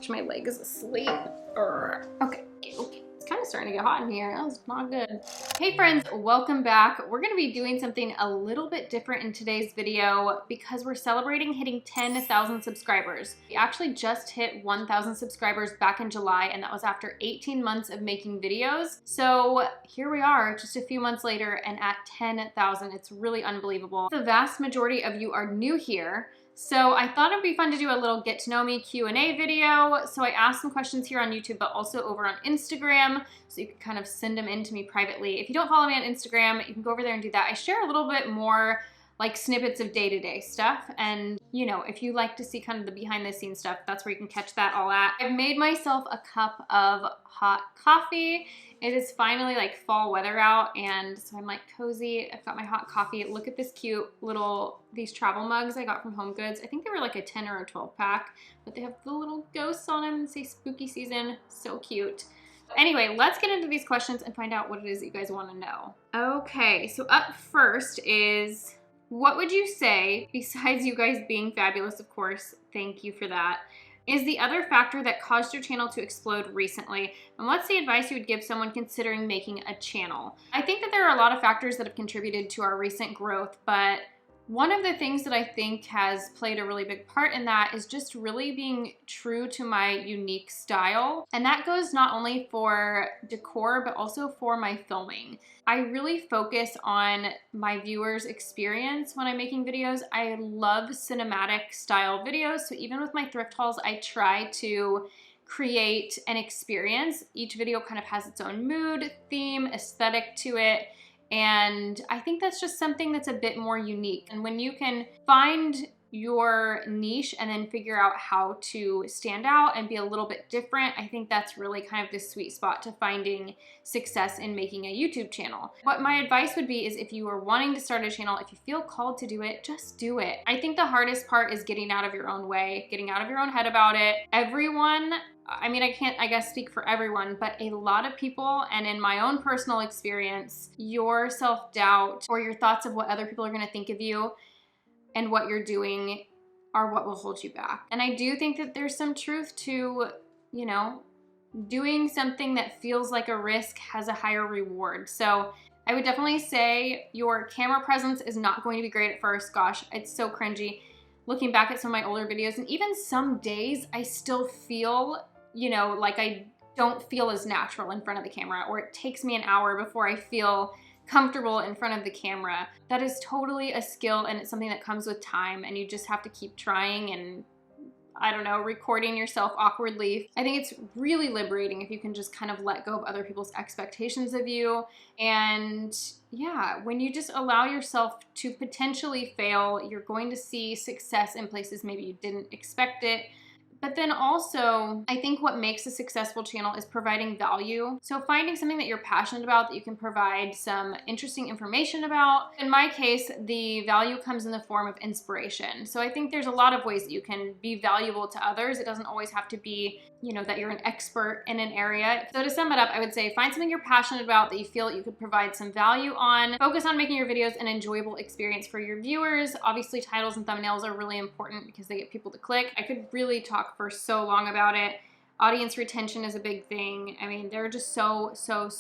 much my leg is asleep. Okay. It's kind of starting to get hot in here. That was not good. Hey friends, welcome back. We're gonna be doing something a little bit different in today's video because we're celebrating hitting 10,000 subscribers. We actually just hit 1,000 subscribers back in July, and that was after 18 months of making videos. So here we are just a few months later and at 10,000. It's really unbelievable. The vast majority of you are new here. So I thought it'd be fun to do a little get to know me Q&A video. So I asked some questions here on YouTube, but also over on Instagram. So you can kind of send them in to me privately. If you don't follow me on Instagram, you can go over there and do that. I share a little bit more like snippets of day-to-day stuff. And you know, if you like to see kind of the behind the scenes stuff, that's where you can catch that all at. I've made myself a cup of hot coffee. It is finally like fall weather out, and so I'm like cozy. I've got my hot coffee. Look at this cute little, these travel mugs I got from Home Goods. I think they were like a 10 or a 12 pack, but they have the little ghosts on them that say spooky season. So cute. Anyway, let's get into these questions and find out what it is that you guys want to know. Okay, so up first is, what would you say, besides you guys being fabulous, of course, thank you for that, is the other factor that caused your channel to explode recently? And what's the advice you would give someone considering making a channel? I think that there are a lot of factors that have contributed to our recent growth, but one of the things that I think has played a really big part in that is just really being true to my unique style. And that goes not only for decor, but also for my filming. I really focus on my viewers' experience when I'm making videos. I love cinematic style videos. So even with my thrift hauls, I try to create an experience. Each video kind of has its own mood, theme, aesthetic to it. And I think that's just something that's a bit more unique. And when you can find your niche and then figure out how to stand out and be a little bit different, I think that's really kind of the sweet spot to finding success in making a YouTube channel. What my advice would be is, if you are wanting to start a channel, if you feel called to do it, just do it. I think the hardest part is getting out of your own way, getting out of your own head about it. Everyone, I mean, I can't, I guess, speak for everyone, but a lot of people, and in my own personal experience, your self-doubt or your thoughts of what other people are gonna think of you and what you're doing are what will hold you back. And I do think that there's some truth to, you know, doing something that feels like a risk has a higher reward. So I would definitely say your camera presence is not going to be great at first. Gosh, it's so cringy. Looking back at some of my older videos, and even some days I still feel, you know, like I don't feel as natural in front of the camera, or it takes me an hour before I feel comfortable in front of the camera. That is totally a skill, and it's something that comes with time, and you just have to keep trying and, I don't know, recording yourself awkwardly. I think it's really liberating if you can just kind of let go of other people's expectations of you. And yeah, when you just allow yourself to potentially fail, you're going to see success in places maybe you didn't expect it. But then also, I think what makes a successful channel is providing value. So finding something that you're passionate about that you can provide some interesting information about. In my case, the value comes in the form of inspiration. So I think there's a lot of ways that you can be valuable to others. It doesn't always have to be, you know, that you're an expert in an area. So to sum it up, I would say find something you're passionate about that you feel that you could provide some value on. Focus on making your videos an enjoyable experience for your viewers. Obviously, titles and thumbnails are really important because they get people to click. I could really talk for so long about it. Audience retention is a big thing. I mean, there are just so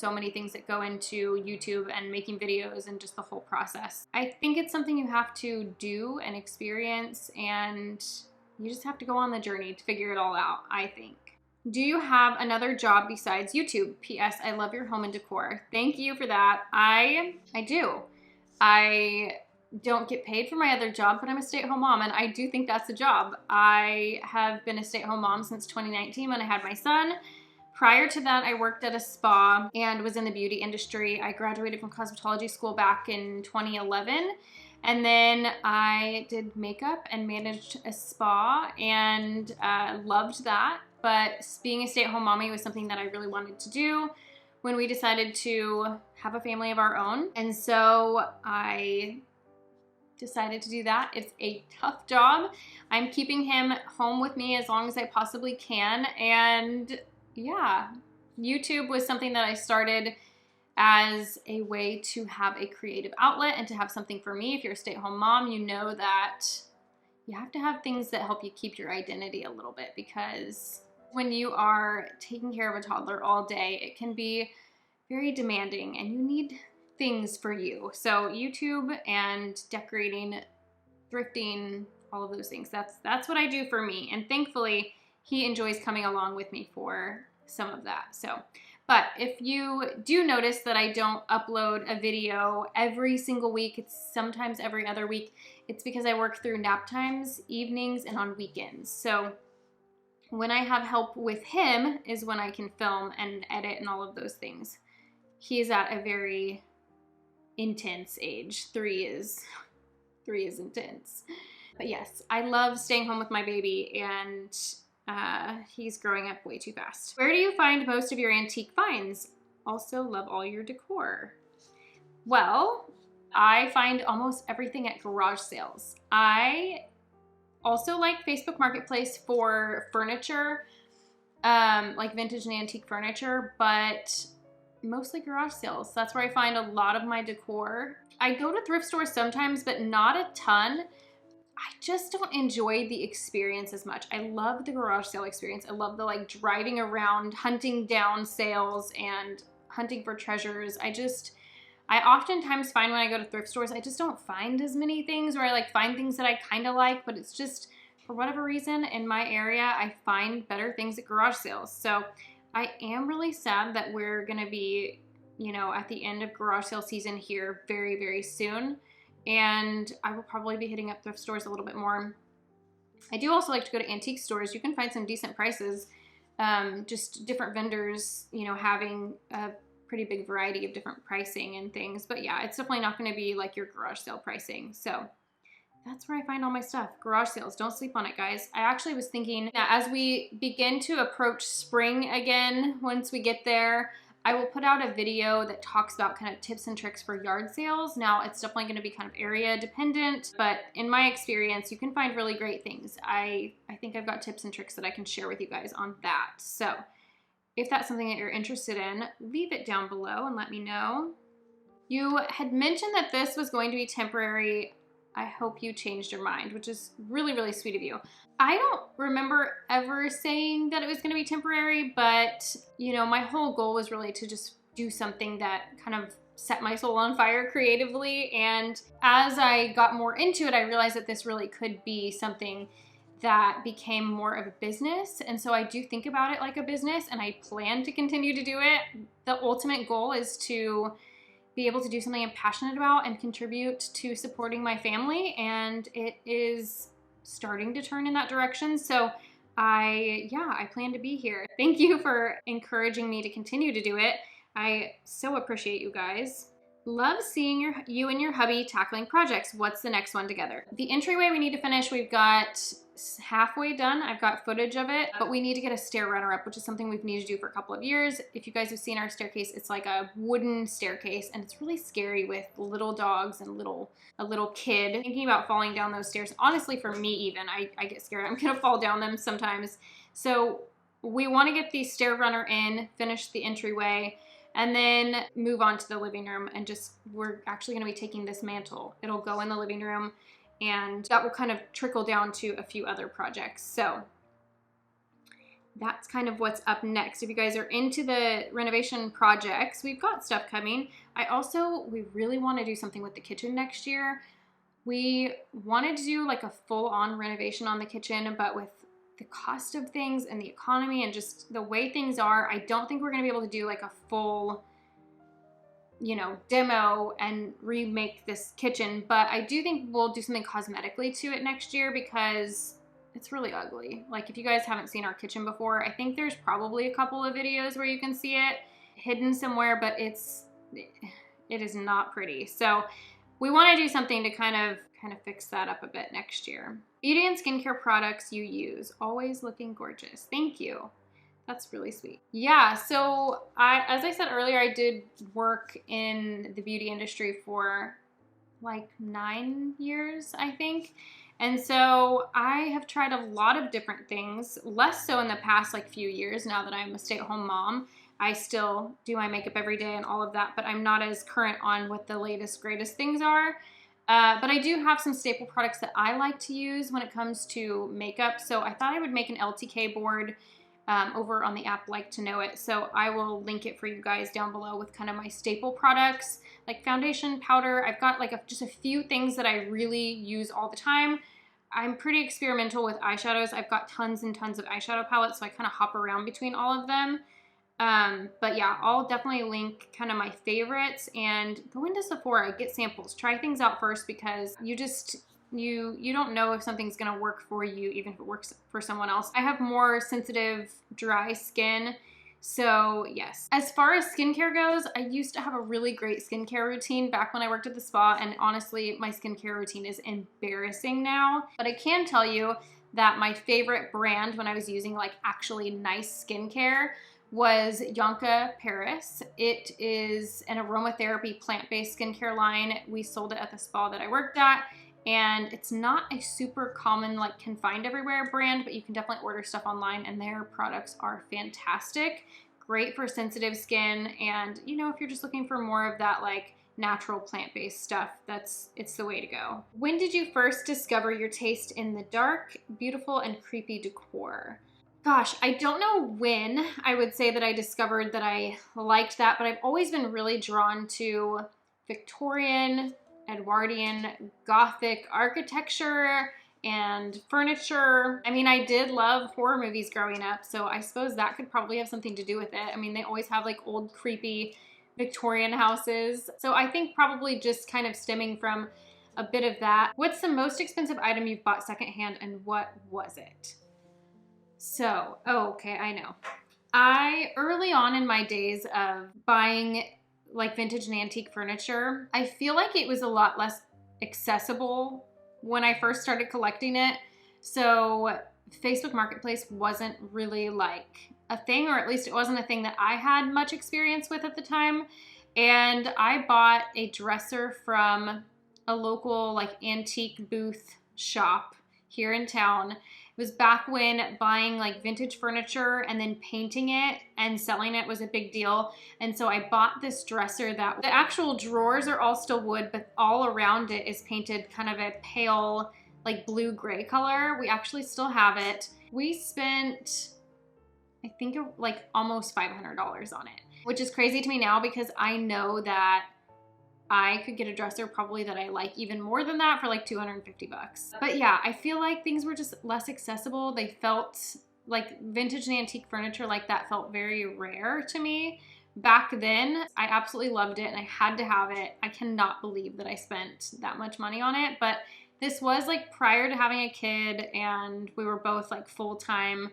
many things that go into YouTube and making videos and just the whole process. I think it's something you have to do and experience, and you just have to go on the journey to figure it all out, I think. Do you have another job besides YouTube? P.S. I love your home and decor. Thank you for that. I do. I don't get paid for my other job, but I'm a stay-at-home mom, and I do think that's a job. I have been a stay-at-home mom since 2019 when I had my son. Prior to that, I worked at a spa and was in the beauty industry. I graduated from cosmetology school back in 2011, and then I did makeup and managed a spa, and loved that. But being a stay-at-home mommy was something that I really wanted to do when we decided to have a family of our own. And so I decided to do that. It's a tough job. I'm keeping him home with me as long as I possibly can. And yeah, YouTube was something that I started as a way to have a creative outlet and to have something for me. If you're a stay-at-home mom, you know that you have to have things that help you keep your identity a little bit, because when you are taking care of a toddler all day, it can be very demanding and you need things for you. So YouTube and decorating, thrifting, all of those things. That's what I do for me. And thankfully, he enjoys coming along with me for some of that. So, but if you do notice that I don't upload a video every single week, it's sometimes every other week, it's because I work through nap times, evenings, and on weekends. So when I have help with him is when I can film and edit and all of those things. He is at a very intense age. Three is intense. But yes, I love staying home with my baby, and he's growing up way too fast. Where do you find most of your antique finds? Also love all your decor. Well, I find almost everything at garage sales. I also like Facebook Marketplace for furniture, like vintage and antique furniture, but mostly garage sales. That's where I find a lot of my decor. I go to thrift stores sometimes, but not a ton. I just don't enjoy the experience as much. I love the garage sale experience. I love the like driving around, hunting down sales and hunting for treasures. I oftentimes find when I go to thrift stores, I just don't find as many things, or I like find things that I kind of like, but it's just for whatever reason in my area, I find better things at garage sales. So I am really sad that we're going to be, you know, at the end of garage sale season here very, very soon. And I will probably be hitting up thrift stores a little bit more. I do also like to go to antique stores. You can find some decent prices, just different vendors, you know, having a pretty big variety of different pricing and things. But yeah, it's definitely not going to be like your garage sale pricing. So that's where I find all my stuff. Garage sales. Don't sleep on it, guys. I actually was thinking that as we begin to approach spring again, once we get there, I will put out a video that talks about kind of tips and tricks for yard sales. Now, it's definitely going to be kind of area dependent, but in my experience, you can find really great things. I think I've got tips and tricks that I can share with you guys on that. So if that's something that you're interested in, leave it down below and let me know. You had mentioned that this was going to be temporary. I hope you changed your mind, which is really, really sweet of you. I don't remember ever saying that it was going to be temporary, but you know, my whole goal was really to just do something that kind of set my soul on fire creatively. And as I got more into it, I realized that this really could be something that became more of a business. And so I do think about it like a business, and I plan to continue to do it. The ultimate goal is to be able to do something I'm passionate about and contribute to supporting my family, and it is starting to turn in that direction. So I plan to be here. Thank you for encouraging me to continue to do it. I so appreciate you guys. Love seeing you and your hubby tackling projects. What's the next one together? The entryway we need to finish. We've got halfway done. I've got footage of it, but we need to get a stair runner up, which is something we've needed to do for a couple of years. If you guys have seen our staircase, it's like a wooden staircase, and it's really scary with little dogs and a little kid. Thinking about falling down those stairs, honestly, for me even, I get scared. I'm gonna fall down them sometimes. So we want to get the stair runner in, finish the entryway, and then move on to the living room. And we're actually going to be taking this mantle. It'll go in the living room, and that will kind of trickle down to a few other projects. So that's kind of what's up next. If you guys are into the renovation projects, we've got stuff coming. We really want to do something with the kitchen next year. We wanted to do like a full-on renovation on the kitchen, but with the cost of things and the economy and just the way things are, I don't think we're going to be able to do like a full, you know, demo and remake this kitchen. But I do think we'll do something cosmetically to it next year because it's really ugly. Like, if you guys haven't seen our kitchen before, I think there's probably a couple of videos where you can see it hidden somewhere, but it is not pretty. So we want to do something to kind of fix that up a bit next year. Beauty and skincare products you use. Always looking gorgeous. Thank you. That's really sweet. Yeah, so as I said earlier, I did work in the beauty industry for like 9 years, I think. And so I have tried a lot of different things, less so in the past like few years now that I'm a stay-at-home mom. I still do my makeup every day and all of that, but I'm not as current on what the latest, greatest things are. But I do have some staple products that I like to use when it comes to makeup. So I thought I would make an LTK board over on the app Like to Know It. So I will link it for you guys down below with kind of my staple products like foundation, powder. I've got like just a few things that I really use all the time. I'm pretty experimental with eyeshadows. I've got tons and tons of eyeshadow palettes, so I kind of hop around between all of them. But yeah, I'll definitely link kind of my favorites, and go into Sephora, get samples, try things out first, because you don't know if something's gonna work for you, even if it works for someone else. I have more sensitive, dry skin, so yes. As far as skincare goes, I used to have a really great skincare routine back when I worked at the spa, and honestly, my skincare routine is embarrassing now. But I can tell you that my favorite brand when I was using like actually nice skincare was Yonka Favorites. It is an aromatherapy plant-based skincare line. We sold it at the spa that I worked at, and it's not a super common, like, can find everywhere brand, but you can definitely order stuff online, and their products are fantastic. Great for sensitive skin, and you know, if you're just looking for more of that like natural plant-based stuff, it's the way to go. When did you first discover your taste in the dark, beautiful, and creepy decor? Gosh, I don't know when I would say that I discovered that I liked that, but I've always been really drawn to Victorian, Edwardian, Gothic architecture and furniture. I mean, I did love horror movies growing up, so I suppose that could probably have something to do with it. I mean, they always have like old, creepy Victorian houses. So I think probably just kind of stemming from a bit of that. What's the most expensive item you've bought secondhand, and what was it? So, oh, okay, I know. Early on in my days of buying like vintage and antique furniture, I feel like it was a lot less accessible when I first started collecting it. So Facebook Marketplace wasn't really like a thing, or at least it wasn't a thing that I had much experience with at the time. And I bought a dresser from a local like antique booth shop here in town. It was back when buying like vintage furniture and then painting it and selling it was a big deal. And so I bought this dresser that the actual drawers are all still wood, but all around it is painted kind of a pale like blue-gray color. We actually still have it. We spent, I think, like almost $500 on it, which is crazy to me now because I know that I could get a dresser probably that I like even more than that for like 250 bucks. But yeah, I feel like things were just less accessible. They felt like vintage and antique furniture like that felt very rare to me. Back then, I absolutely loved it and I had to have it. I cannot believe that I spent that much money on it, but this was like prior to having a kid, and we were both like full-time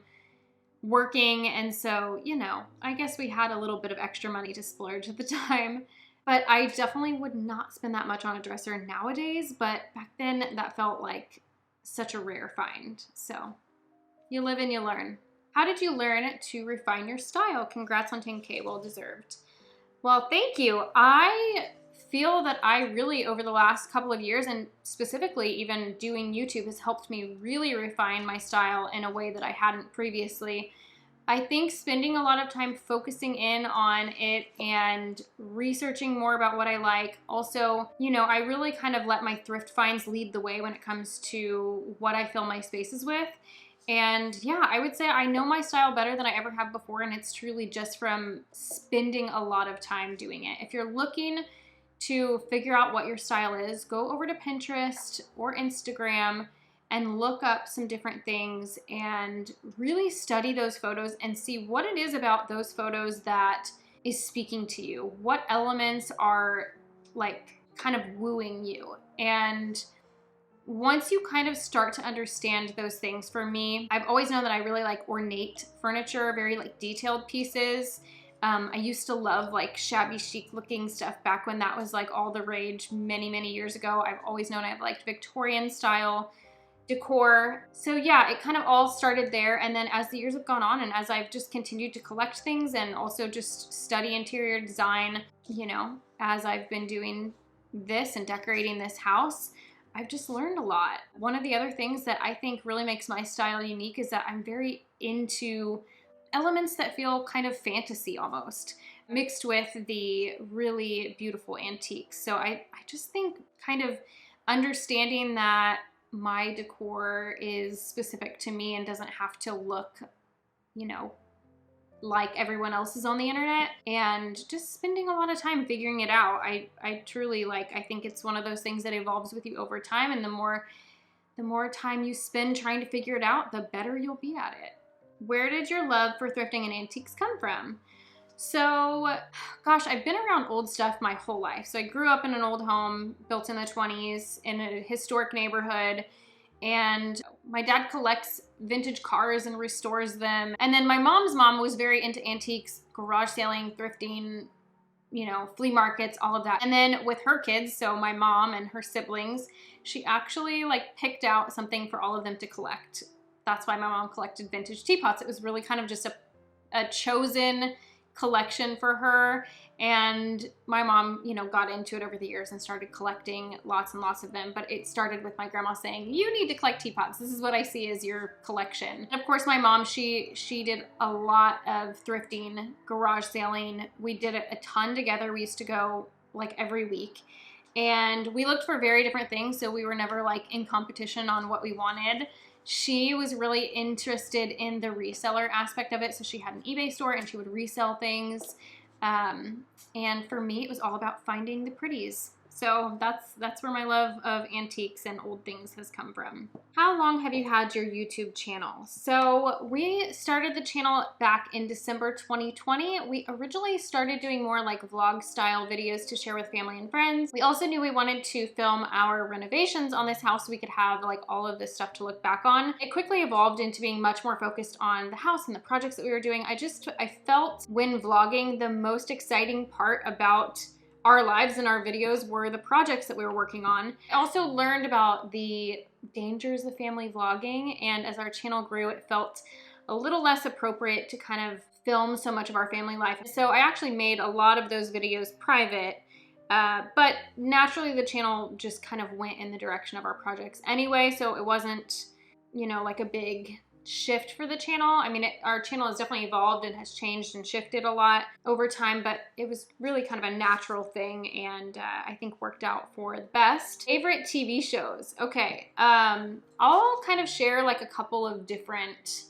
working, and so, you know, I guess we had a little bit of extra money to splurge at the time. But I definitely would not spend that much on a dresser nowadays, but back then that felt like such a rare find. So you live and you learn. How did you learn to refine your style? Congrats on 10K, well deserved. Well, thank you. I feel that I really, over the last couple of years, and specifically even doing YouTube, has helped me really refine my style in a way that I hadn't previously. I think spending a lot of time focusing in on it and researching more about what I like. Also, you know, I really kind of let my thrift finds lead the way when it comes to what I fill my spaces with. And yeah, I would say I know my style better than I ever have before, and it's truly just from spending a lot of time doing it. If you're looking to figure out what your style is, go over to Pinterest or Instagram and look up some different things and really study those photos and see what it is about those photos that is speaking to you. What elements are like kind of wooing you. And once you kind of start to understand those things, for me, I've always known that I really like ornate furniture, very like detailed pieces. I used to love like shabby chic looking stuff back when that was like all the rage many, many years ago. I've always known I've liked Victorian style decor. So yeah, it kind of all started there, and then as the years have gone on and as I've just continued to collect things and also just study interior design, you know, as I've been doing this and decorating this house, I've just learned a lot. One of the other things that I think really makes my style unique is that I'm very into elements that feel kind of fantasy almost, mixed with the really beautiful antiques. So I just think kind of understanding that my decor is specific to me and doesn't have to look, you know, like everyone else is on the internet, and just spending a lot of time figuring it out. I truly I think it's one of those things that evolves with you over time, and the more time you spend trying to figure it out, the better you'll be at it. Where did your love for thrifting and antiques come from? So, gosh, I've been around old stuff my whole life. So I grew up in an old home built in the 20s in a historic neighborhood. And my dad collects vintage cars and restores them. And then my mom's mom was very into antiques, garage selling, thrifting, you know, flea markets, all of that. And then with her kids, so my mom and her siblings, she actually picked out something for all of them to collect. That's why my mom collected vintage teapots. It was really kind of just a chosen collection for her, and my mom, you know, got into it over the years and started collecting lots and lots of them. But it started with my grandma saying, you need to collect teapots. This is what I see as your collection. And of course, my mom, she did a lot of thrifting, garage selling. We did it a ton together. We used to go every week, and we looked for very different things, so we were never in competition on what we wanted. She was really interested in the reseller aspect of it. So she had an eBay store and she would resell things. And for me, it was all about finding the pretties. So that's where my love of antiques and old things has come from. How long have you had your YouTube channel? So we started the channel back in December 2020. We originally started doing more vlog style videos to share with family and friends. We also knew we wanted to film our renovations on this house so we could have all of this stuff to look back on. It quickly evolved into being much more focused on the house and the projects that we were doing. I felt when vlogging, the most exciting part about our lives and our videos were the projects that we were working on. I also learned about the dangers of family vlogging, and as our channel grew, it felt a little less appropriate to kind of film so much of our family life. So I actually made a lot of those videos private, but naturally the channel just kind of went in the direction of our projects anyway, so it wasn't, you know, a big shift for the channel. I mean, our channel has definitely evolved and has changed and shifted a lot over time, but it was really kind of a natural thing, and I think worked out for the best. Favorite TV shows. Okay, I'll kind of share a couple of different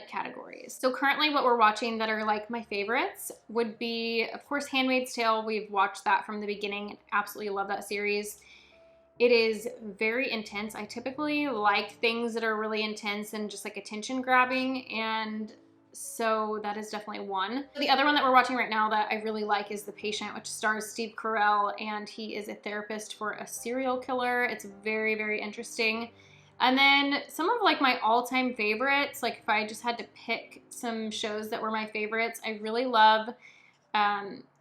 categories. So currently what we're watching that are my favorites would be, of course, Handmaid's Tale. We've watched that from the beginning. Absolutely love that series. It is very intense. I typically like things that are really intense and just attention grabbing, and so that is definitely one. The other one that we're watching right now that I really like is The Patient, which stars Steve Carell, and he is a therapist for a serial killer. It's very, very interesting. And then some of my all-time favorites, if I just had to pick some shows that were my favorites, I really love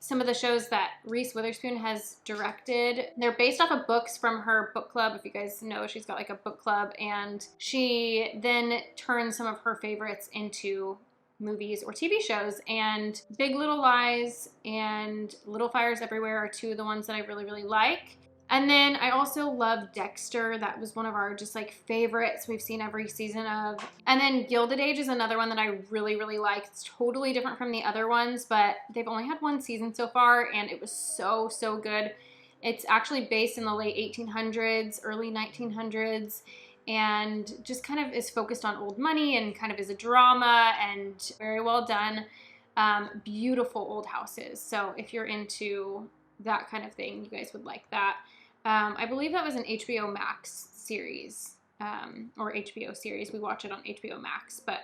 some of the shows that Reese Witherspoon has directed. They're based off of books from her book club. If you guys know, she's got a book club, and she then turns some of her favorites into movies or TV shows. And Big Little Lies and Little Fires Everywhere are two of the ones that I really, really like. And then I also love Dexter. That was one of our just favorites we've seen every season of. And then Gilded Age is another one that I really, really like. It's totally different from the other ones, but they've only had one season so far, and it was so, so good. It's actually based in the late 1800s, early 1900s, and just kind of is focused on old money and kind of is a drama, and very well done. Beautiful old houses. So if you're into that kind of thing, you guys would like that. I believe that was an HBO Max series, or HBO series. We watch it on HBO Max, but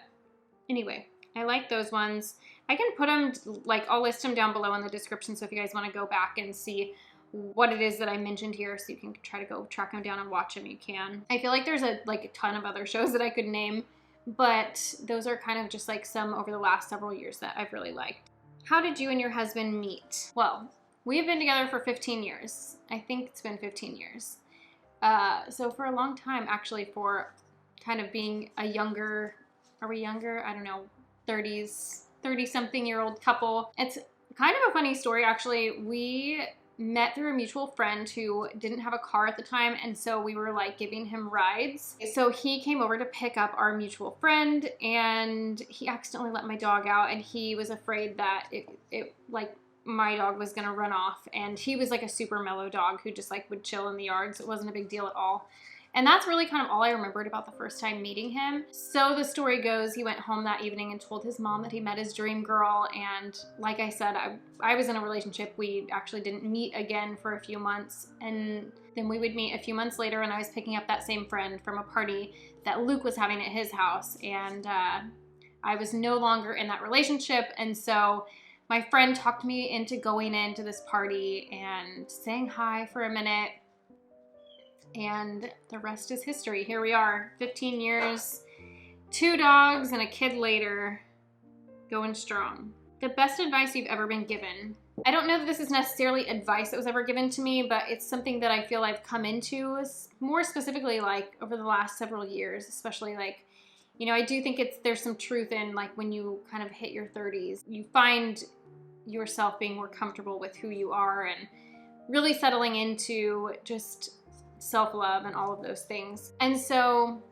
anyway, I like those ones. I can put them, I'll list them down below in the description, so if you guys want to go back and see what it is that I mentioned here, so you can try to go track them down and watch them, you can. I feel like there's a ton of other shows that I could name, but those are kind of just some over the last several years that I've really liked. How did you and your husband meet? Well, we have been together for 15 years. I think it's been 15 years. So for a long time, actually, for kind of being a younger, are we younger? I don't know, 30-something-year-old couple. It's kind of a funny story, actually. We met through a mutual friend who didn't have a car at the time, and so we were giving him rides. So he came over to pick up our mutual friend, and he accidentally let my dog out, and he was afraid that my dog was gonna run off, and he was a super mellow dog who just would chill in the yard, so it wasn't a big deal at all. And that's really kind of all I remembered about the first time meeting him. So the story goes, he went home that evening and told his mom that he met his dream girl. And like I said, I was in a relationship. We actually didn't meet again for a few months. And then we would meet a few months later, and I was picking up that same friend from a party that Luke was having at his house. And I was no longer in that relationship. And so my friend talked me into going into this party and saying hi for a minute. And the rest is history. Here we are, 15 years, 2 dogs, and a kid later, going strong. The best advice you've ever been given. I don't know that this is necessarily advice that was ever given to me, but it's something that I feel I've come into more specifically like over the last several years, especially like, you know, I do think there's some truth in like when you kind of hit your 30s, you find yourself being more comfortable with who you are and really settling into just self-love and all of those things. And so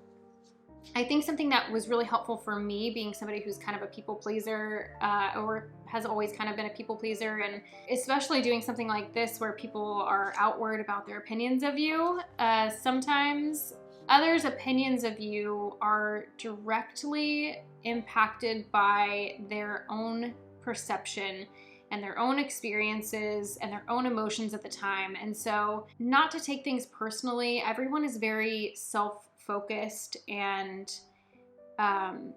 I think something that was really helpful for me, being somebody who's kind of a people pleaser, or has always kind of been a people pleaser, and especially doing something like this where people are outward about their opinions of you, sometimes others' opinions of you are directly impacted by their own perception and their own experiences and their own emotions at the time. And so not to take things personally, everyone is very self-focused and,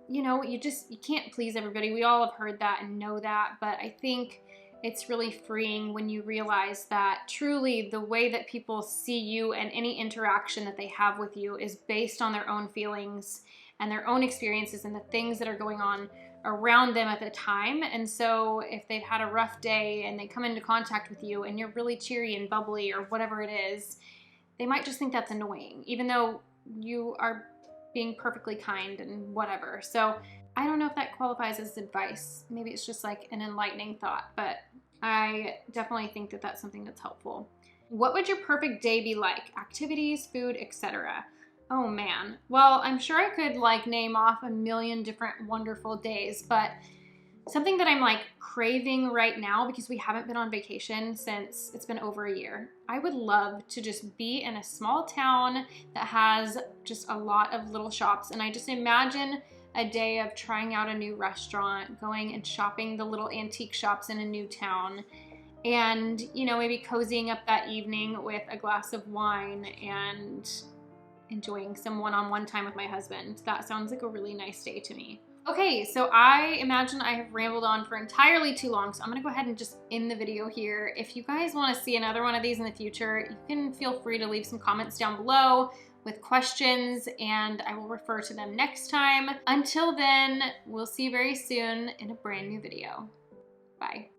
you know, you can't please everybody. We all have heard that and know that, but I think it's really freeing when you realize that truly the way that people see you and any interaction that they have with you is based on their own feelings and their own experiences and the things that are going on around them at the time. And so if they've had a rough day and they come into contact with you and you're really cheery and bubbly or whatever it is, they might just think that's annoying, even though you are being perfectly kind and whatever. So I don't know if that qualifies as advice. Maybe it's just like an enlightening thought, but I definitely think that that's something that's helpful. What would your perfect day be like? Activities, food, etc. Oh man. Well, I'm sure I could like name off a million different wonderful days, but something that I'm like craving right now because we haven't been on vacation since it's been over a year. I would love to just be in a small town that has just a lot of little shops, and I just imagine a day of trying out a new restaurant, going and shopping the little antique shops in a new town, and, you know, maybe cozying up that evening with a glass of wine and enjoying some one-on-one time with my husband. That sounds like a really nice day to me. Okay, so I imagine I have rambled on for entirely too long, so I'm gonna go ahead and just end the video here. If you guys wanna see another one of these in the future, you can feel free to leave some comments down below with questions, and I will refer to them next time. Until then, we'll see you very soon in a brand new video. Bye.